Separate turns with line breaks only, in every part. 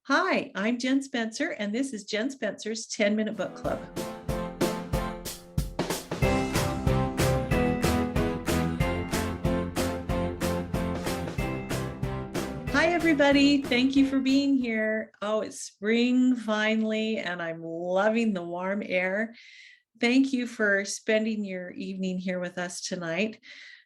Hi, I'm Jen Spencer, and this is Jen Spencer's 10-Minute Book Club. Hi, everybody. Thank you for being here. Oh, it's spring finally, and I'm loving the warm air. Thank you for spending your evening here with us tonight.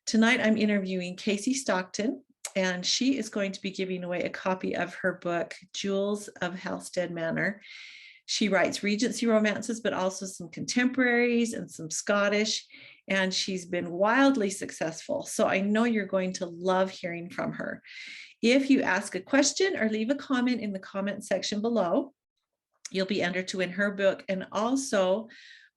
Tonight, I'm interviewing Kasey Stockton, and she is going to be giving away a copy of her book, Jewels of Halstead Manor. She writes Regency romances, but also some contemporaries and some Scottish, and she's been wildly successful. So I know you're going to love hearing from her. If you ask a question or leave a comment in the comment section below, you'll be entered to win her book and also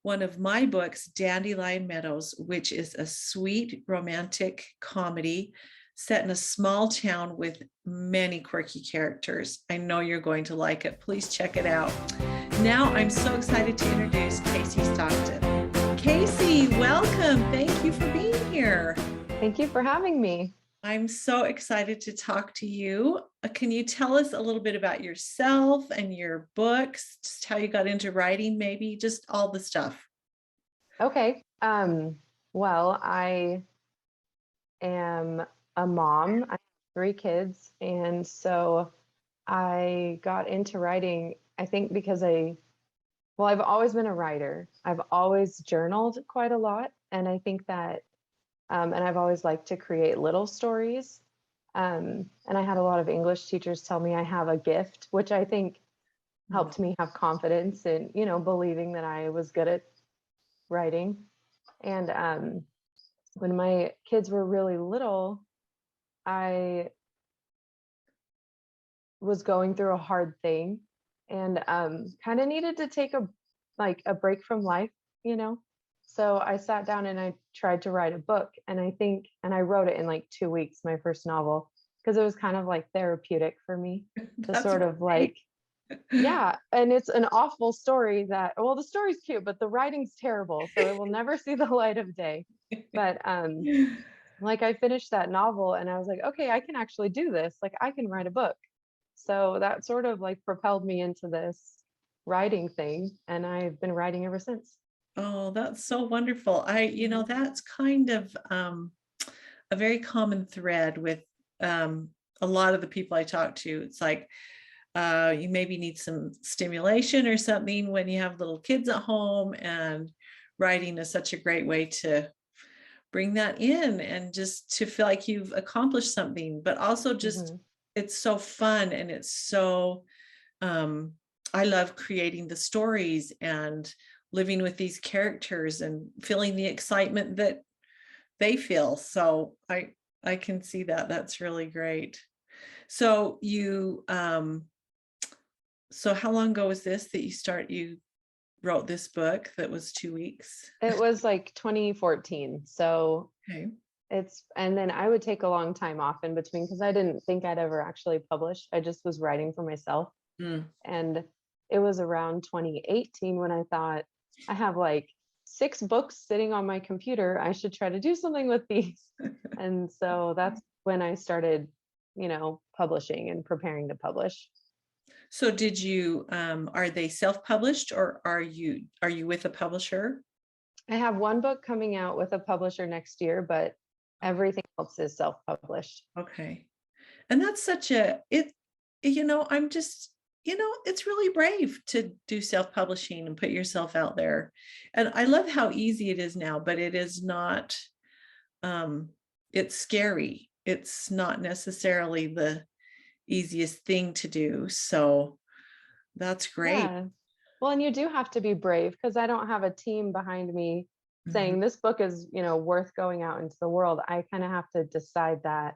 one of my books, Dandelion Meadows, which is a sweet romantic comedy set in a small town with many quirky characters. I know you're going to like it. Please check it out. Now I'm so excited to introduce Kasey Stockton. Kasey, welcome. Thank you for being here.
Thank you for having me.
I'm so excited to talk to you. Can you tell us a little bit about yourself and your books, just how you got into writing, maybe just all the stuff?
Okay. Well, I am a mom. I have 3 kids. And so I got into writing, I think because I've always been a writer. I've always journaled quite a lot. And I think that, and I've always liked to create little stories. And I had a lot of English teachers tell me I have a gift, which I think helped me have confidence in, believing that I was good at writing. And when my kids were really little, I was going through a hard thing and kind of needed to take a break from life, you know. So I sat down and I tried to write a book, and I wrote it in like 2 weeks, my first novel, because it was kind of like therapeutic for me to
That's
sort of
great.
yeah. And it's an awful story well, the story's cute, but the writing's terrible, so it will never see the light of day. But like I finished that novel and I was like, okay, I can actually do this. Like I can write a book. So that sort of like propelled me into this writing thing, and I've been writing ever since.
Oh, that's so wonderful. That's kind of a very common thread with a lot of the people I talk to. It's like you maybe need some stimulation or something when you have little kids at home, and writing is such a great way to bring that in and just to feel like you've accomplished something, but also just
Hmm.
it's so fun and it's so um, I love creating the stories and living with these characters and feeling the excitement that they feel. So I can see that. That's really great. So so how long ago was this that you wrote this book that was 2 weeks?
It was like 2014. So
Okay.
and then I would take a long time off in between because I didn't think I'd ever actually publish. I just was writing for myself.
Mm.
And it was around 2018 when I thought, I have like 6 books sitting on my computer. I should try to do something with these. And so that's when I started, publishing and preparing to publish.
So did you are they self-published, or are you with a publisher?
I have one book coming out with a publisher next year, but everything else is self-published.
Okay. And that's such I'm just, it's really brave to do self-publishing and put yourself out there. And I love how easy it is now, but it is not, um, it's scary. It's not necessarily the easiest thing to do. So that's great.
Yeah. Well, and you do have to be brave because I don't have a team behind me
Mhm,
saying this book is, worth going out into the world. I kind of have to decide that.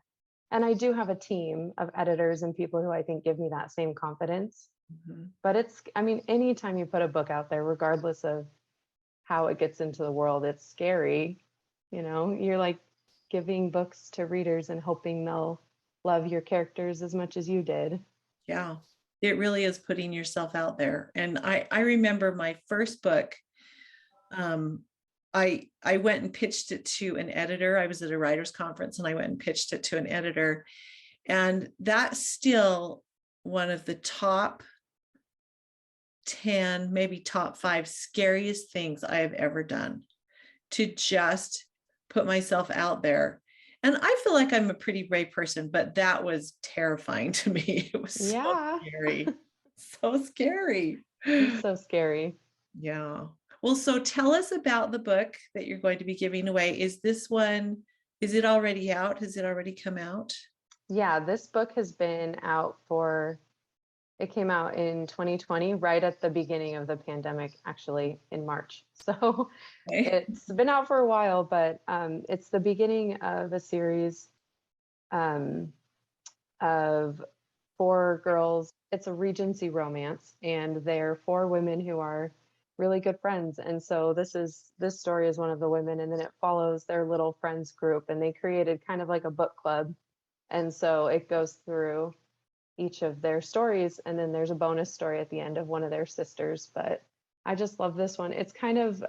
And I do have a team of editors and people who I think give me that same confidence.
mhm.
But I mean, anytime you put a book out there, regardless of how it gets into the world, it's scary. You're like giving books to readers and hoping they'll love your characters as much as you did.
Yeah, it really is putting yourself out there. And I remember my first book. Um, I went and pitched it to an editor. I was at a writers conference and I went and pitched it to an editor. And that still one of the top 10, maybe top 5 scariest things I have ever done, to just put myself out there. And I feel like I'm a pretty brave person, but that was terrifying to me. It was so
Yeah.
scary. So scary.
It's so scary.
Yeah. Well, so tell us about the book that you're going to be giving away. Is it already out? Has it already come out?
Yeah, this book has been out it came out in 2020, right at the beginning of the pandemic, actually in March. So
Okay.
it's been out for a while, but it's the beginning of a series um, of 4 girls. It's a Regency romance, and they're 4 women who are really good friends. And so this story is one of the women, and then it follows their little friends group, and they created kind of like a book club. And so it goes through each of their stories, and then there's a bonus story at the end of one of their sisters. But I just love this one. It's kind of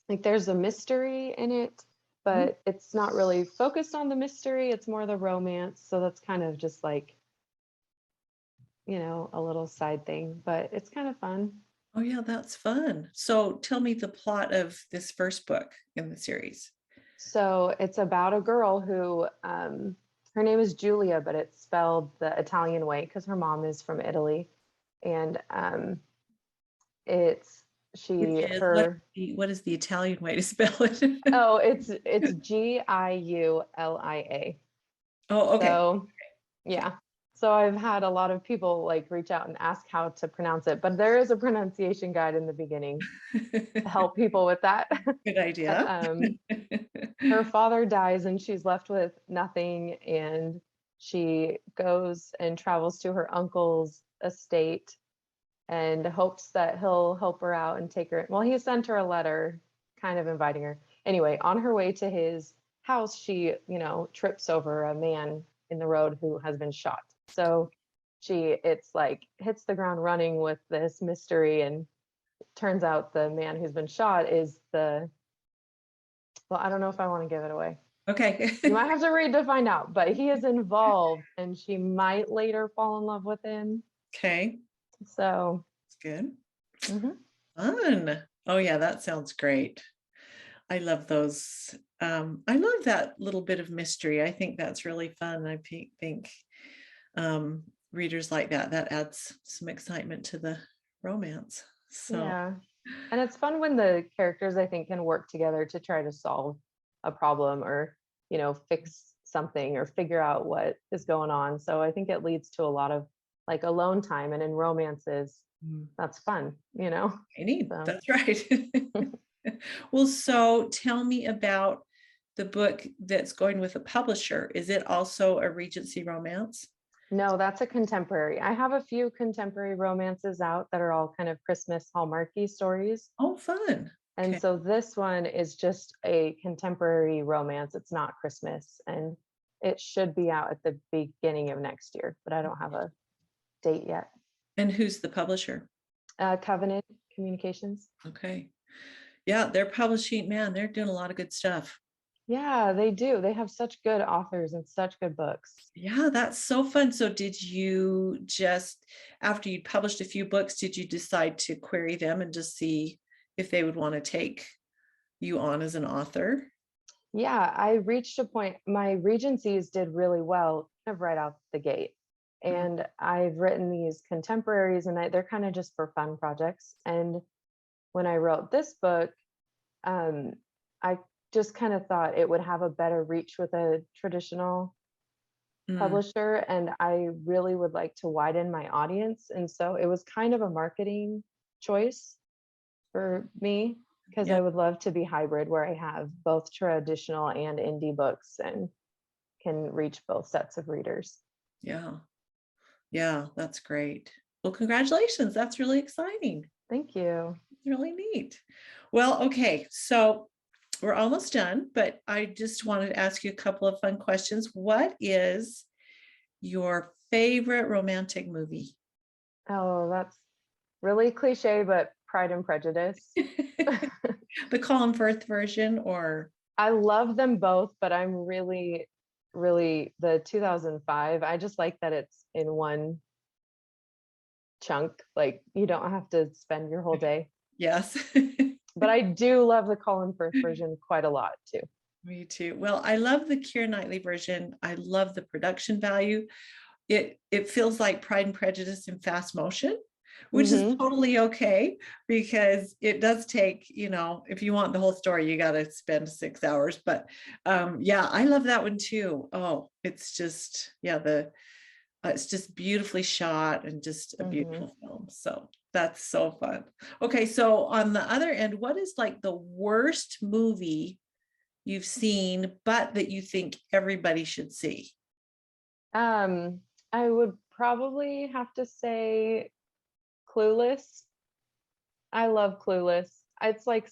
like there's a mystery in it, but it's not really focused on the mystery. It's more the romance. So that's kind of just like, a little side thing, but it's kind of fun.
Oh yeah, that's fun. So tell me the plot of this first book in the series.
So it's about a girl who, her name is Julia, but it's spelled the Italian way because her mom is from Italy. And it's
Which
she
is
her
what is the Italian way to spell it?
oh, it's Giulia.
Oh, okay.
So yeah. So I've had a lot of people like reach out and ask how to pronounce it, but there is a pronunciation guide in the beginning to help people with that.
Good
But
idea.
her father dies and she's left with nothing, and she goes and travels to her uncle's estate and hopes that he'll help her out and take her. Well, he sent her a letter kind of inviting her. Anyway, on her way to his house, she, trips over a man in the road who has been shot. So it's like hits the ground running with this mystery, and turns out the man who's been shot is well, I don't know if I want to give it away.
Okay.
You might have to read to find out, but he is involved and she might later fall in love with him.
Okay.
So,
That's good.
mhm.
Fun. Oh yeah, that sounds great. I love those. I love that little bit of mystery. I think that's really fun. I think readers like that adds some excitement to the romance. So
Yeah. And it's fun when the characters, I think, can work together to try to solve a problem, or, fix something or figure out what is going on. So I think it leads to a lot of like alone time. And in romances, that's fun.
I need,
So
that's right. Well, so tell me about the book that's going with a publisher. Is it also a Regency romance?
no, that's a contemporary. I have a few contemporary romances out that are all kind of Christmas Hallmarky stories.
Oh, fun.
And
Okay.
so this one is just a contemporary romance. It's not Christmas, and it should be out at the beginning of next year, but I don't have a date yet.
And who's the publisher?
Covenant Communications.
Okay. Yeah, they're publishing, man, they're doing a lot of good stuff.
Yeah, they do. They have such good authors and such good books.
Yeah, that's so fun. So did you just, after you published a few books, did you decide to query them and just see if they would want to take you on as an author?
Yeah, I reached a point, my Regencies did really well kind of right out the gate.
Mm.
And I've written these contemporaries, and they're kind of just for fun projects. And when I wrote this book, um, I just kind of thought it would have a better reach with a traditional
Mm.
publisher, and I really would like to widen my audience. And so it was kind of a marketing choice for me, because
Yeah,
I would love to be hybrid where I have both traditional and indie books and can reach both sets of readers.
yeah, yeah, that's great. Well, congratulations. That's really exciting.
Thank you.
Really neat. Well, okay, so we're almost done, but I just wanted to ask you a couple of fun questions. What is your favorite romantic movie?
Oh, that's really cliche, but Pride and Prejudice.
The Colin Firth version or
I love them both, but I'm really, really the 2005. I just like that it's in one chunk. Like you don't have to spend your whole day.
Yes.
But I do love the Colin Firth version quite a lot too.
Me too. Well, I love the Keira Knightley version. I love the production value. It feels like Pride and Prejudice in fast motion, which is totally okay, because it does take, if you want the whole story, you got to spend 6 hours. But yeah, I love that one too. Oh, it's just, it's just beautifully shot and just a beautiful film. So that's so fun. Okay, so on the other end, what is like the worst movie you've seen, but that you think everybody should see?
I would probably have to say Clueless. I love Clueless. It's like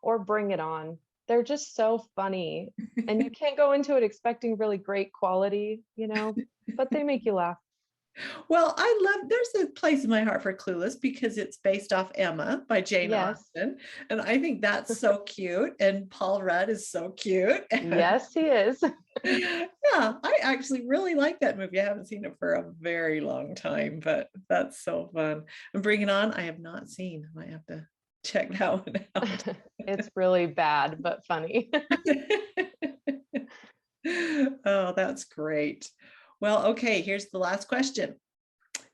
or Bring It On. They're just so funny. And you can't go into it expecting really great quality, but they make you laugh.
Well, there's a place in my heart for Clueless because it's based off Emma by Jane
Yes.
Austen. And I think that's so cute. And Paul Rudd is so cute.
Yes, he is.
Yeah, I actually really like that movie. I haven't seen it for a very long time, but that's so fun. And Bring It On, I have not seen. I might have to check that one out.
It's really bad, but funny.
Oh, that's great. Well, okay, here's the last question.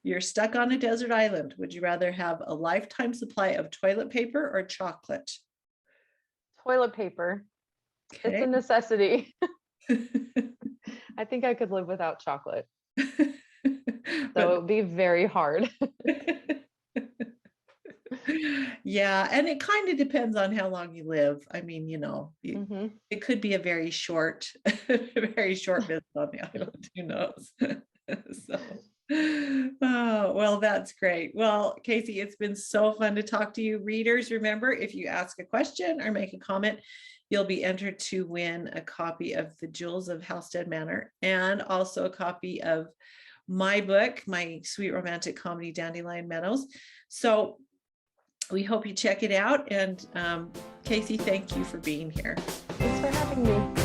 You're stuck on a desert island. Would you rather have a lifetime supply of toilet paper or chocolate?
Toilet paper. It's a
Okay.
necessity. I think I could live without chocolate. So it would be very hard.
Yeah, and it kind of depends on how long you live. I mean, it could be a very short, very short visit on the island. Who knows? So, oh, well, that's great. Well, Kasey, it's been so fun to talk to you. Readers, remember, if you ask a question or make a comment, you'll be entered to win a copy of the Jewels of Halstead Manor and also a copy of my book, my sweet romantic comedy, Dandelion Meadows. So we hope you check it out. And Kasey, thank you for being here.
Thanks for having me.